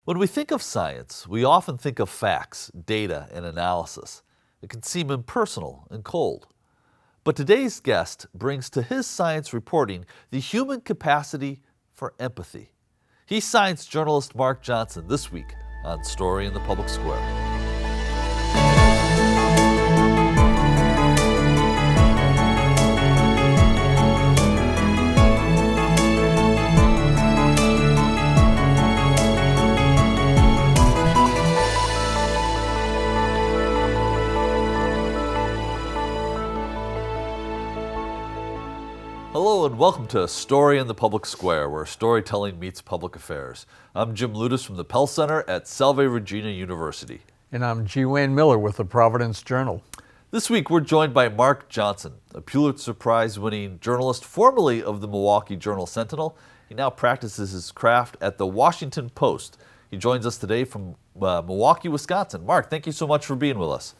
When we think of science, we often think of facts, data, and analysis. It can seem impersonal and cold. But today's guest brings to his science reporting the human capacity for empathy. He's science journalist Mark Johnson this week on Story in the Public Square. Hello and welcome to Story in the Public Square, where storytelling meets public affairs. I'm Jim Ludis from the Pell Center at Salve Regina University. And I'm G. Wayne Miller with the Providence Journal. This week we're joined by Mark Johnson, a Pulitzer Prize winning journalist formerly of the Milwaukee Journal Sentinel. He now practices his craft at the Washington Post. He joins us today from Milwaukee, Wisconsin. Mark, thank you so much for being with us.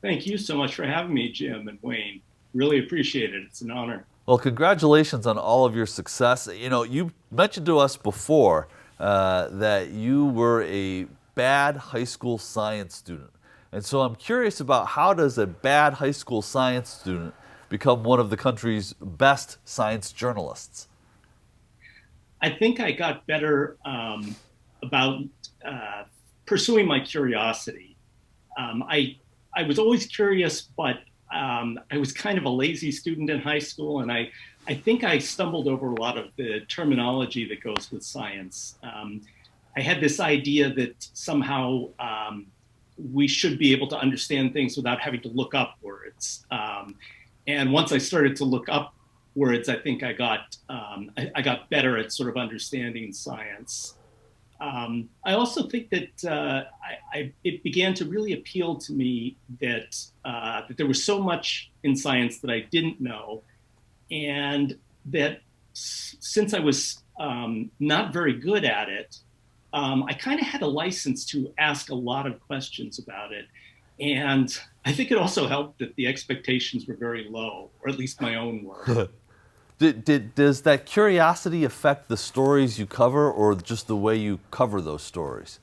Thank you so much for having me, Jim and Wayne. Really appreciate it. It's an honor. Well, congratulations on all of your success. You know, you mentioned to us before that you were a bad high school science student. And so I'm curious about how does a bad high school science student become one of the country's best science journalists? I think I got better about pursuing my curiosity. I was always curious, but I was kind of a lazy student in high school, and I think I stumbled over a lot of the terminology that goes with science. I had this idea that somehow we should be able to understand things without having to look up words. And once I started to look up words, I think I got better at sort of understanding science. I also think that it began to really appeal to me that there was so much in science that I didn't know, and that since I was not very good at it, I kind of had a license to ask a lot of questions about it. And I think it also helped that the expectations were very low, or at least my own were. Does that curiosity affect the stories you cover, or just the way you cover those stories?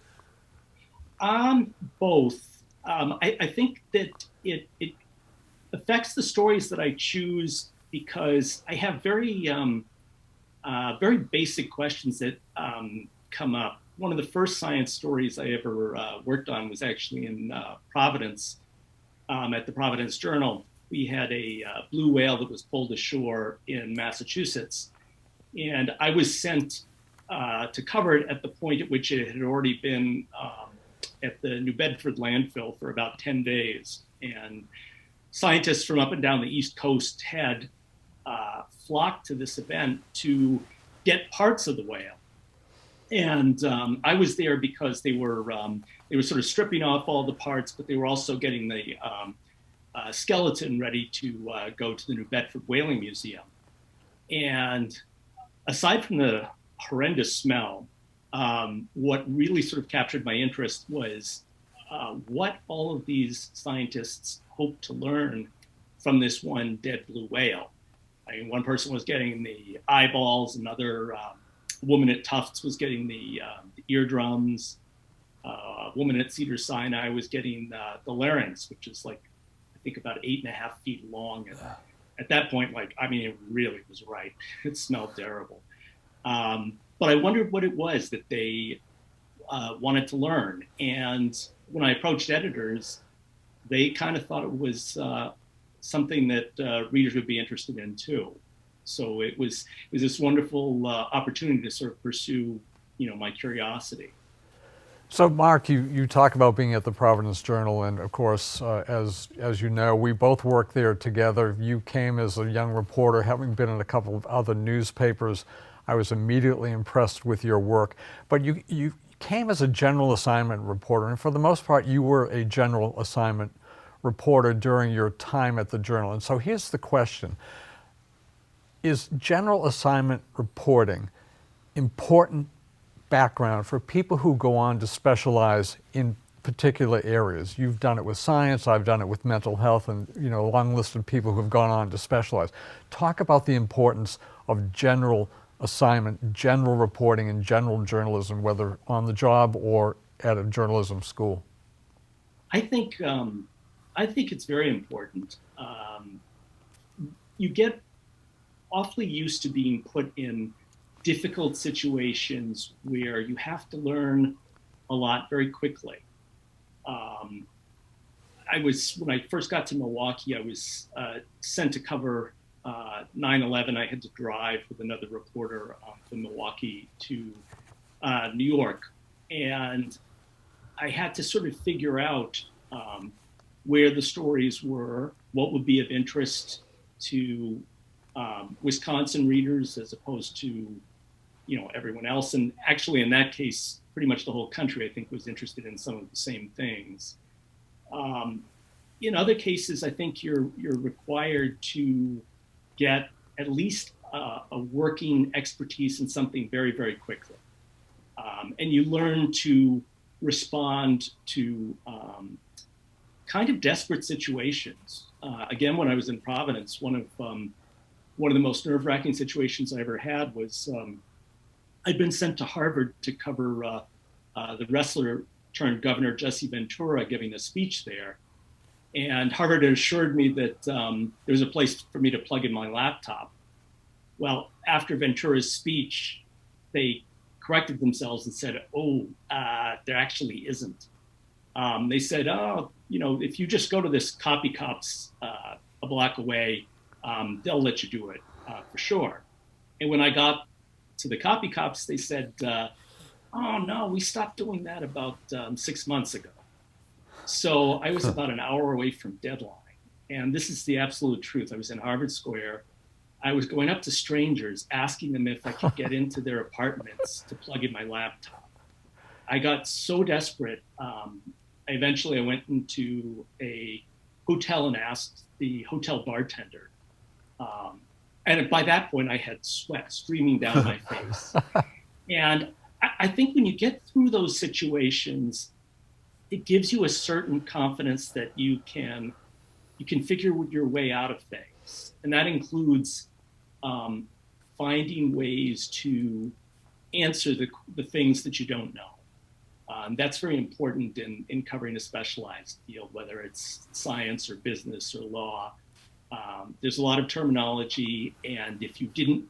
Both. I think that it affects the stories that I choose because I have very basic questions that come up. One of the first science stories I ever worked on was actually in Providence, at the Providence Journal. We had a blue whale that was pulled ashore in Massachusetts. And I was sent to cover it at the point at which it had already been at the New Bedford landfill for about 10 days. And scientists from up and down the East Coast had flocked to this event to get parts of the whale. And I was there because they were sort of stripping off all the parts, but they were also getting the skeleton ready to go to the New Bedford Whaling Museum. And aside from the horrendous smell, what really sort of captured my interest was what all of these scientists hoped to learn from this one dead blue whale. I mean, one person was getting the eyeballs, another woman at Tufts was getting the eardrums, a woman at Cedars-Sinai was getting the larynx, which is like, I think about 8.5 feet long. And at that point, it really was right. It smelled terrible. But I wondered what it was that they wanted to learn. And when I approached editors, they kind of thought it was something that readers would be interested in too. So it was this wonderful opportunity to sort of pursue, my curiosity. So, Mark, you talk about being at the Providence Journal, and of course, as you know, we both worked there together. You came as a young reporter, having been in a couple of other newspapers. I was immediately impressed with your work. But you came as a general assignment reporter, and for the most part, you were a general assignment reporter during your time at the Journal. And so here's the question. Is general assignment reporting important background for people who go on to specialize in particular areas? You've done it with science, I've done it with mental health, and a long list of people who've gone on to specialize. Talk about the importance of general assignment, general reporting and general journalism, whether on the job or at a journalism school? I think it's very important. You get awfully used to being put in difficult situations where you have to learn a lot very quickly. When I first got to Milwaukee, I was sent to cover 9/11. I had to drive with another reporter from Milwaukee to New York, and I had to sort of figure out where the stories were, what would be of interest to Wisconsin readers as opposed to, everyone else. And actually, in that case, pretty much the whole country, I think, was interested in some of the same things. In other cases, I think you're required to get at least a working expertise in something very, very quickly. And you learn to respond to kind of desperate situations. Again, when I was in Providence, one of the most nerve-wracking situations I ever had was I'd been sent to Harvard to cover the wrestler turned governor Jesse Ventura giving a speech there. And Harvard had assured me that there was a place for me to plug in my laptop. Well, after Ventura's speech, they corrected themselves and said, there actually isn't. They said, if you just go to this copy cops a block away, they'll let you do it for sure. And when I got to the copy cops, they said, oh no, we stopped doing that about 6 months ago. So I was about an hour away from deadline. And this is the absolute truth. I was in Harvard Square. I was going up to strangers, asking them if I could get into their apartments to plug in my laptop. I got so desperate. Eventually I went into a hotel and asked the hotel bartender. And by that point I had sweat streaming down my face. And I think when you get through those situations, it gives you a certain confidence that you can figure your way out of things. And that includes finding ways to answer the things that you don't know. That's very important in covering a specialized field, whether it's science or business or law. There's a lot of terminology, and if you didn't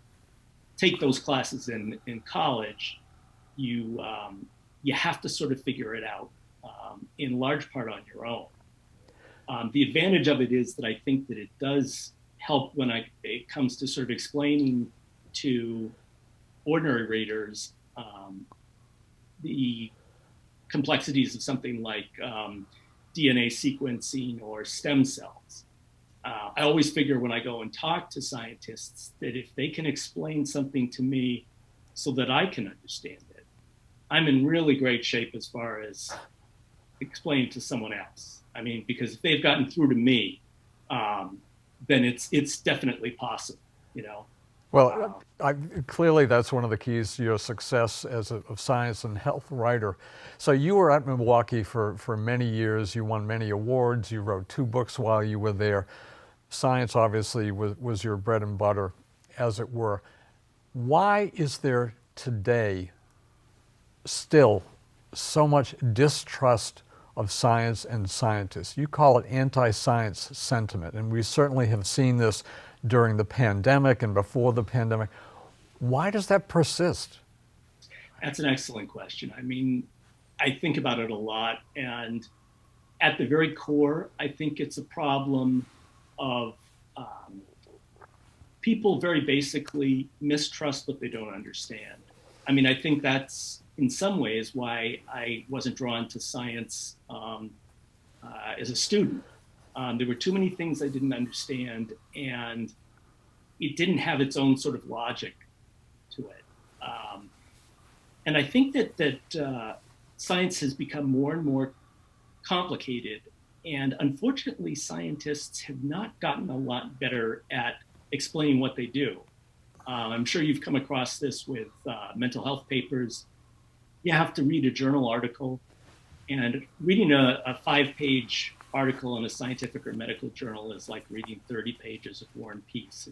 take those classes in college, you have to sort of figure it out in large part on your own. The advantage of it is that I think that it does help when it comes to sort of explaining to ordinary readers the complexities of something like DNA sequencing or stem cells. I always figure when I go and talk to scientists that if they can explain something to me so that I can understand it, I'm in really great shape as far as explaining to someone else. I mean, because if they've gotten through to me, then it's definitely possible, Well, clearly that's one of the keys to your success as a science and health writer. So you were at Milwaukee for many years. You won many awards. You wrote 2 books while you were there. Science obviously was your bread and butter, as it were. Why is there today still so much distrust of science and scientists? You call it anti-science sentiment, and we certainly have seen this during the pandemic and before the pandemic. Why does that persist? That's an excellent question. I mean, I think about it a lot, and at the very core, I think it's a problem of people very basically mistrust what they don't understand. I mean, I think that's in some ways why I wasn't drawn to science as a student. There were too many things I didn't understand, and it didn't have its own sort of logic to it. And I think that science has become more and more complicated, and unfortunately, scientists have not gotten a lot better at explaining what they do. I'm sure you've come across this with mental health papers. You have to read a journal article, and reading a 5-page article in a scientific or medical journal is like reading 30 pages of War and Peace.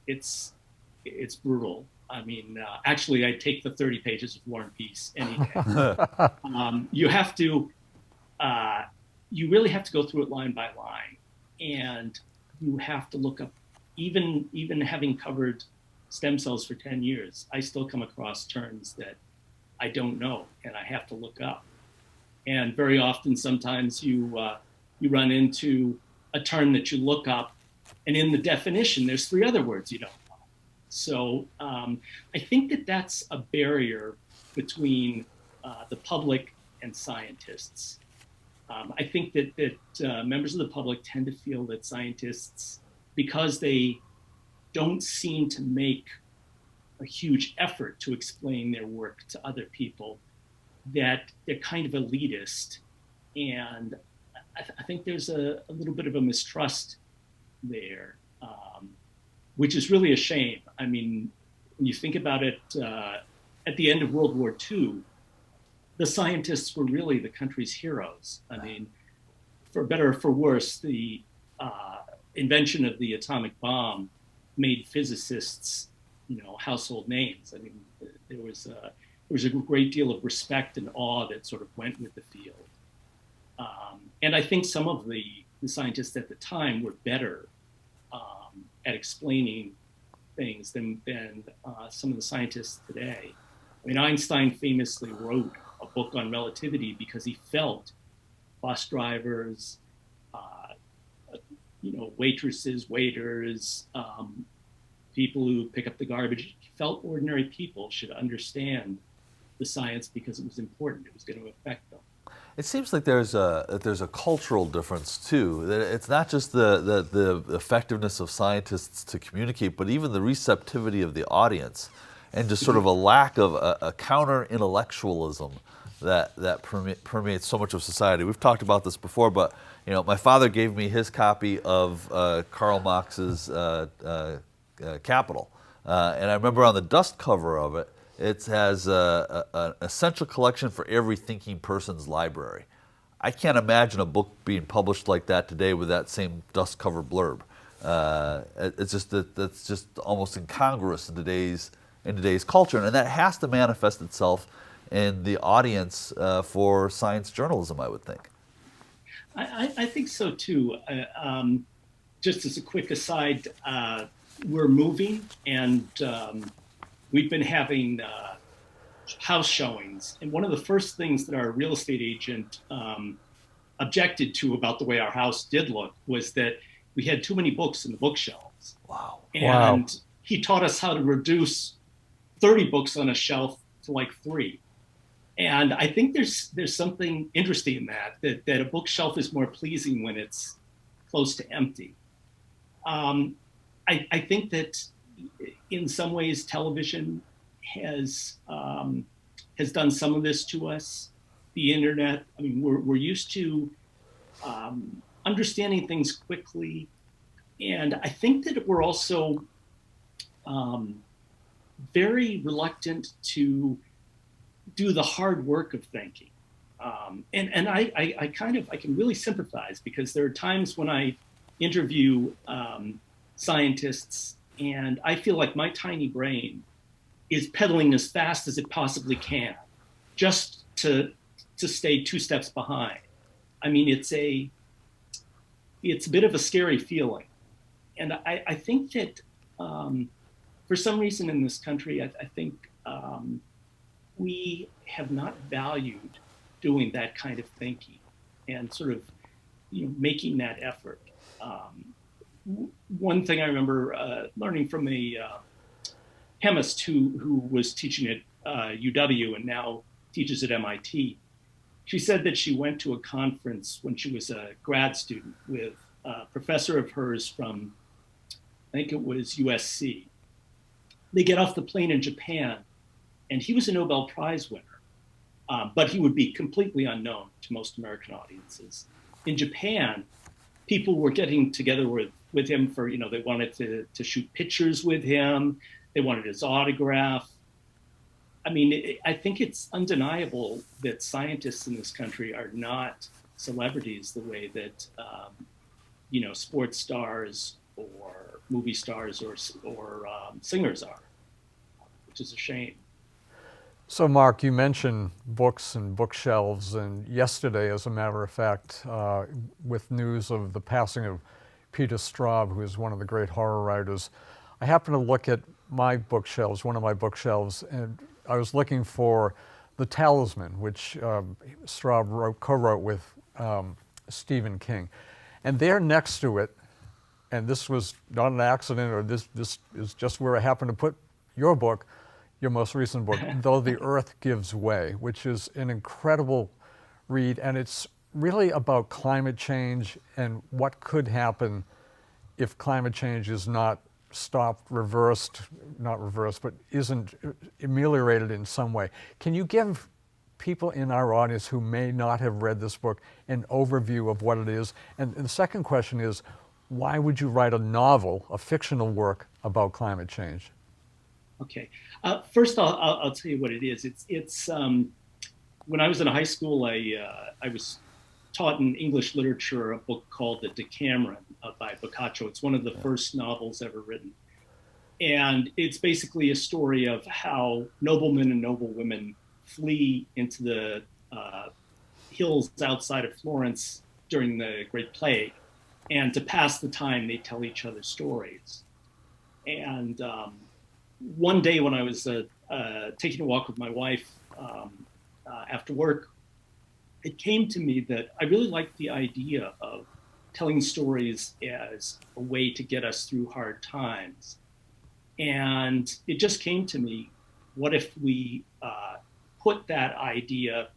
It's brutal. I mean, actually, I'd take the 30 pages of War and Peace any day. You have to, you really have to go through it line by line, and you have to look up. Even having covered stem cells for 10 years, I still come across terms that I don't know, and I have to look up. And very often, sometimes you run into a term that you look up, and in the definition, there's 3 other words you don't know. So I think that that's a barrier between the public and scientists. I think that members of the public tend to feel that scientists, because they don't seem to make a huge effort to explain their work to other people, that they're kind of elitist. And I think there's a little bit of a mistrust there, which is really a shame. I mean, when you think about it, at the end of World War II, the scientists were really the country's heroes. I mean, for better or for worse, the invention of the atomic bomb made physicists, household names. I mean, there was a great deal of respect and awe that sort of went with the field. And I think some of the scientists at the time were better at explaining things than some of the scientists today. I mean, Einstein famously wrote a book on relativity because he felt bus drivers, waitresses, waiters, people who pick up the garbage, he felt ordinary people should understand the science because it was important. It was going to affect them. It seems like there's a cultural difference too. That it's not just the effectiveness of scientists to communicate, but even the receptivity of the audience, and just sort of a lack of a counter-intellectualism that permeates so much of society. We've talked about this before, but my father gave me his copy of Karl Marx's Capital, and I remember on the dust cover of it, it has an essential collection for every thinking person's library. I can't imagine a book being published like that today with that same dust cover blurb. It's just that's just almost incongruous in today's culture, and that has to manifest itself in the audience for science journalism, I would think. I think so too. Just as a quick aside, we're moving, and we've been having house showings. And one of the first things that our real estate agent objected to about the way our house did look was that we had too many books in the bookshelves. Wow. And he taught us how to reduce 30 books on a shelf to like 3. And I think there's something interesting in that a bookshelf is more pleasing when it's close to empty. I think that in some ways television has done some of this to us. The internet, I mean, we're used to understanding things quickly. And I think that we're also very reluctant to do the hard work of thinking. And I can really sympathize, because there are times when I interview scientists and I feel like my tiny brain is pedaling as fast as it possibly can just to stay 2 steps behind. I mean, it's a bit of a scary feeling. And I think that for some reason in this country, I think we have not valued doing that kind of thinking and sort of making that effort. One thing I remember learning from a chemist who was teaching at UW and now teaches at MIT, she said that she went to a conference when she was a grad student with a professor of hers from, I think it was USC. They get off the plane in Japan, and he was a Nobel Prize winner, but he would be completely unknown to most American audiences. In Japan, people were getting together with him for, they wanted to shoot pictures with him. They wanted his autograph. I mean, I think it's undeniable that scientists in this country are not celebrities the way that, sports stars or movie stars or singers are. which is a shame. So, Mark, you mentioned books and bookshelves, and yesterday, as a matter of fact, with news of the passing of Peter Straub, who is one of the great horror writers, I happened to look at my bookshelves, one of my bookshelves, and I was looking for The Talisman, which Straub co-wrote with Stephen King. And there next to it, and this was not an accident, or this is just where I happened to put your book, your most recent book, Though the Earth Gives Way, which is an incredible read, and it's really about climate change and what could happen if climate change is not stopped, not reversed, but isn't ameliorated in some way. Can you give people in our audience who may not have read this book an overview of what it is? And the second question is, why would you write a novel, a fictional work, about climate change? Okay. First, I'll tell you what it is. It's when I was in high school, I was taught in English literature a book called The Decameron by Boccaccio. It's one of the first novels ever written. And it's basically a story of how noblemen and noblewomen flee into the hills outside of Florence during the Great Plague. And to pass the time, they tell each other stories. And one day when I was taking a walk with my wife after work, it came to me that I really liked the idea of telling stories as a way to get us through hard times. And it just came to me, what if we put that idea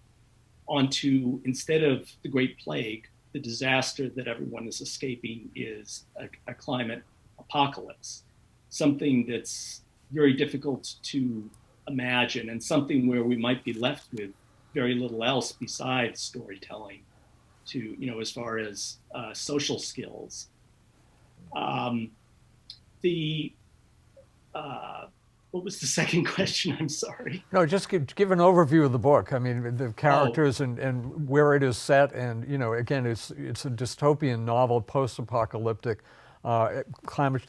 onto, instead of the Great Plague, the disaster that everyone is escaping is a climate apocalypse, something that's very difficult to imagine, and something where we might be left with very little else besides storytelling to, as far as social skills. What was the second question? I'm sorry. No, just give an overview of the book. I mean, the characters and where it is set, and again, it's a dystopian novel, post-apocalyptic. The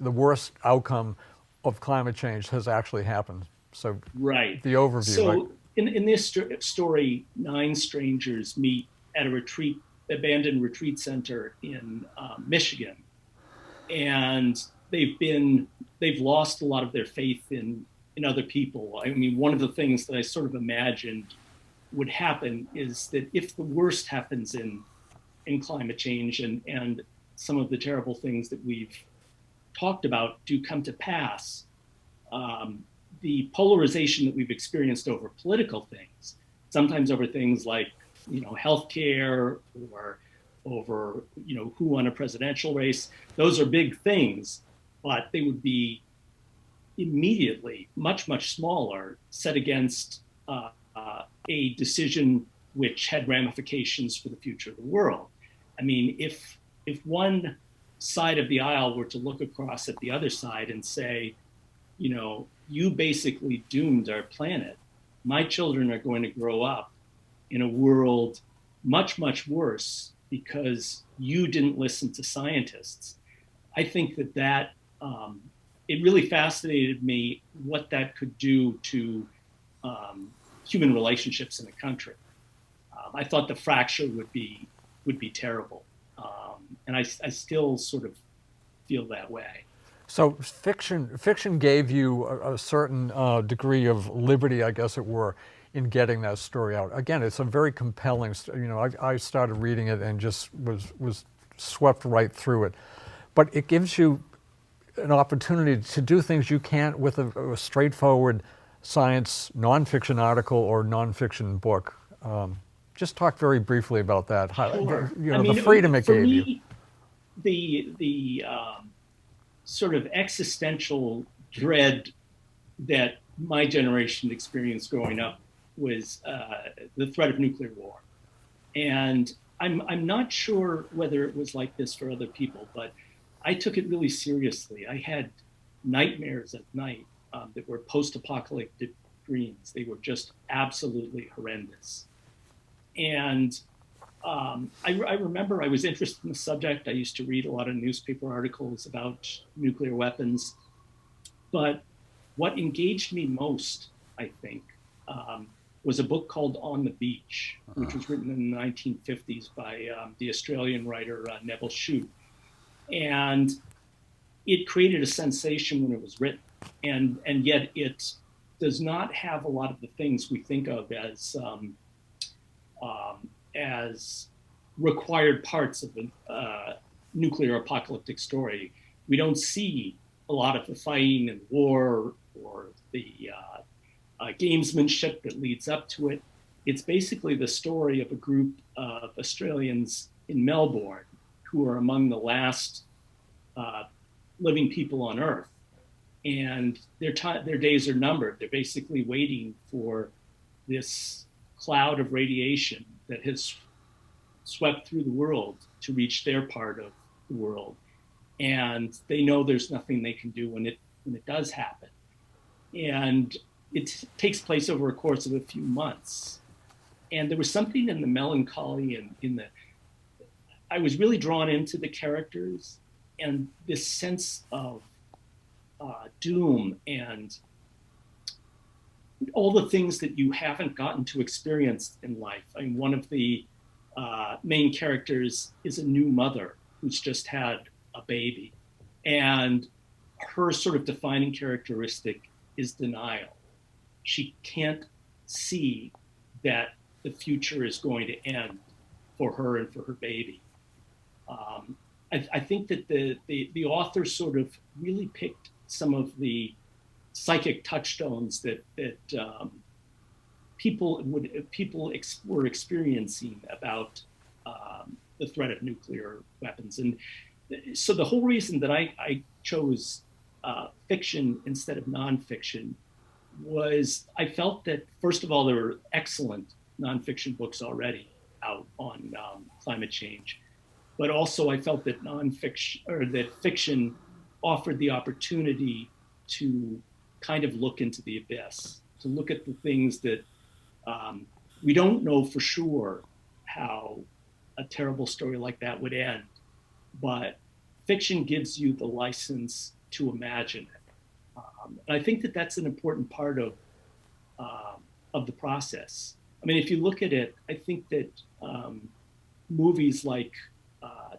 worst outcome of climate change has actually happened. So, right. The overview. So, in this story, 9 strangers meet at a abandoned retreat center in Michigan, and they've lost a lot of their faith in other people. I mean, one of the things that I sort of imagined would happen is that if the worst happens in climate change and some of the terrible things that we've talked about do come to pass, the polarization that we've experienced over political things, sometimes over things like, healthcare or over, who won a presidential race, those are big things, but they would be immediately much, much smaller set against a decision which had ramifications for the future of the world. I mean, if one side of the aisle were to look across at the other side and say, you basically doomed our planet. My children are going to grow up in a world much, much worse because you didn't listen to scientists. I think that it really fascinated me what that could do to human relationships in a country. I thought the fracture would be terrible, and I still sort of feel that way. So fiction gave you a certain degree of liberty, I guess it were, in getting that story out. Again, it's a very compelling. I started reading it and just was swept right through it. But it gives you an opportunity to do things you can't with a straightforward science nonfiction article or nonfiction book. Just talk very briefly about that. Sure. The freedom it gave you. The sort of existential dread that my generation experienced growing up was the threat of nuclear war. And I'm not sure whether it was like this for other people, but I took it really seriously. I had nightmares at night that were post-apocalyptic dreams. They were just absolutely horrendous. And I remember I was interested in the subject. I used to read a lot of newspaper articles about nuclear weapons. But what engaged me most, I think, was a book called On the Beach, which was written in the 1950s by the Australian writer Neville Shute. And it created a sensation when it was written. And yet it does not have a lot of the things we think of as required parts of a nuclear apocalyptic story. We don't see a lot of the fighting and war or the gamesmanship that leads up to it. It's basically the story of a group of Australians in Melbourne who are among the last living people on Earth. And their days are numbered. They're basically waiting for this cloud of radiation that has swept through the world to reach their part of the world. And they know there's nothing they can do when it does happen. And it takes place over a course of a few months. And there was something in the melancholy and I was really drawn into the characters and this sense of doom and all the things that you haven't gotten to experience in life. I mean, one of the main characters is a new mother who's just had a baby. And her sort of defining characteristic is denial. She can't see that the future is going to end for her and for her baby. I think that the author sort of really picked some of the psychic touchstones that people were experiencing about the threat of nuclear weapons. And so the whole reason that I chose fiction instead of nonfiction was I felt that, first of all, there were excellent nonfiction books already out on climate change. But also I felt that fiction offered the opportunity to kind of look into the abyss, to look at the things that we don't know for sure how a terrible story like that would end, but fiction gives you the license to imagine it. And I think that that's an important part of the process. I mean, if you look at it, I think that movies like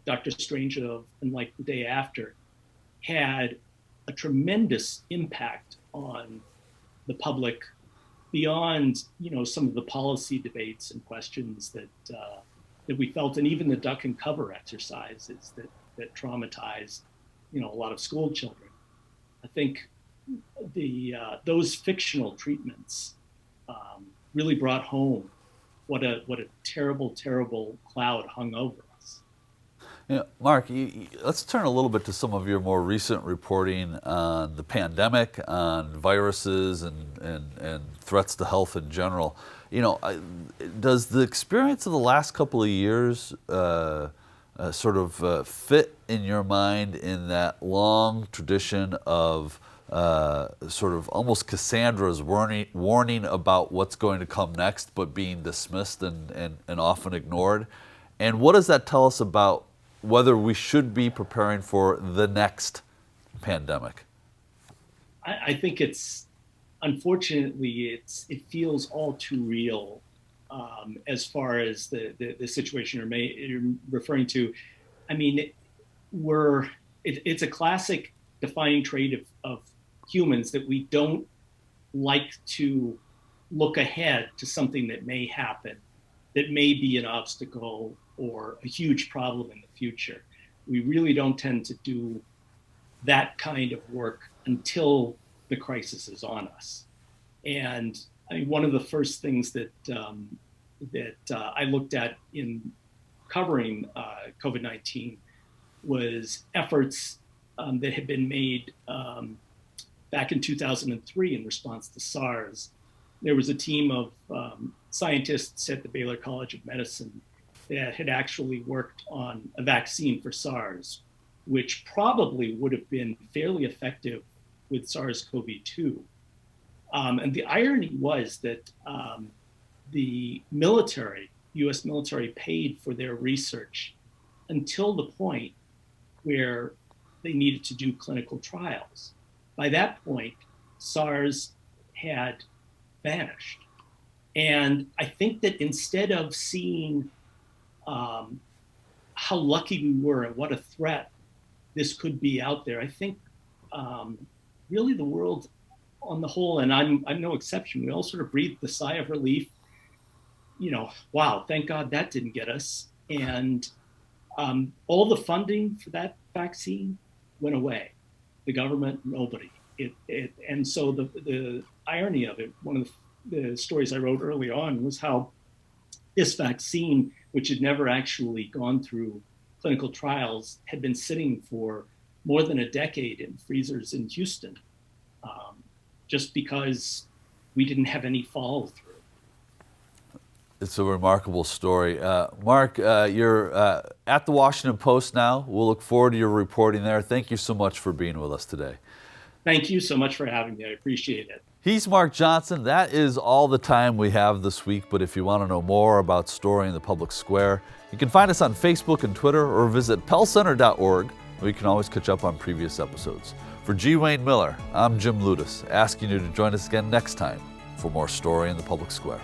Dr. Strangelove and like The Day After had a tremendous impact on the public beyond, some of the policy debates and questions that we felt, and even the duck and cover exercises that traumatized, a lot of school children. I think those fictional treatments really brought home what a terrible, terrible cloud hung over us. Mark, let's turn a little bit to some of your more recent reporting on the pandemic, on viruses and threats to health in general. Does the experience of the last couple of years sort of fit in your mind in that long tradition of sort of almost Cassandra's warning about what's going to come next, but being dismissed and often ignored? And what does that tell us about whether we should be preparing for the next pandemic? I think unfortunately, it feels all too real as far as the situation you're referring to. I mean, it's a classic defining trait of humans that we don't like to look ahead to something that may happen, that may be an obstacle or a huge problem in the future. We really don't tend to do that kind of work until the crisis is on us. And I mean, one of the first things that I looked at in covering COVID-19 was efforts that had been made back in 2003 in response to SARS. There was a team of scientists at the Baylor College of Medicine that had actually worked on a vaccine for SARS, which probably would have been fairly effective with SARS-CoV-2. And the irony was that the military, US military, paid for their research until the point where they needed to do clinical trials. By that point, SARS had vanished. And I think that instead of seeing how lucky we were and what a threat this could be out there, I think really the world on the whole, and I'm no exception, we all sort of breathed a sigh of relief. Wow, thank God that didn't get us. And all the funding for that vaccine went away. The government, nobody. And so the irony of it, one of the stories I wrote early on was how this vaccine, which had never actually gone through clinical trials, had been sitting for more than a decade in freezers in Houston, just because we didn't have any follow through. It's a remarkable story. Mark, you're at the Washington Post now. We'll look forward to your reporting there. Thank you so much for being with us today. Thank you so much for having me. I appreciate it. He's Mark Johnson. That is all the time we have this week, but if you want to know more about story in the public square, you can find us on Facebook and Twitter or visit pellcenter.org, where you can always catch up on previous episodes. For G. Wayne Miller, I'm Jim Ludis, asking you to join us again next time for more story in the public square.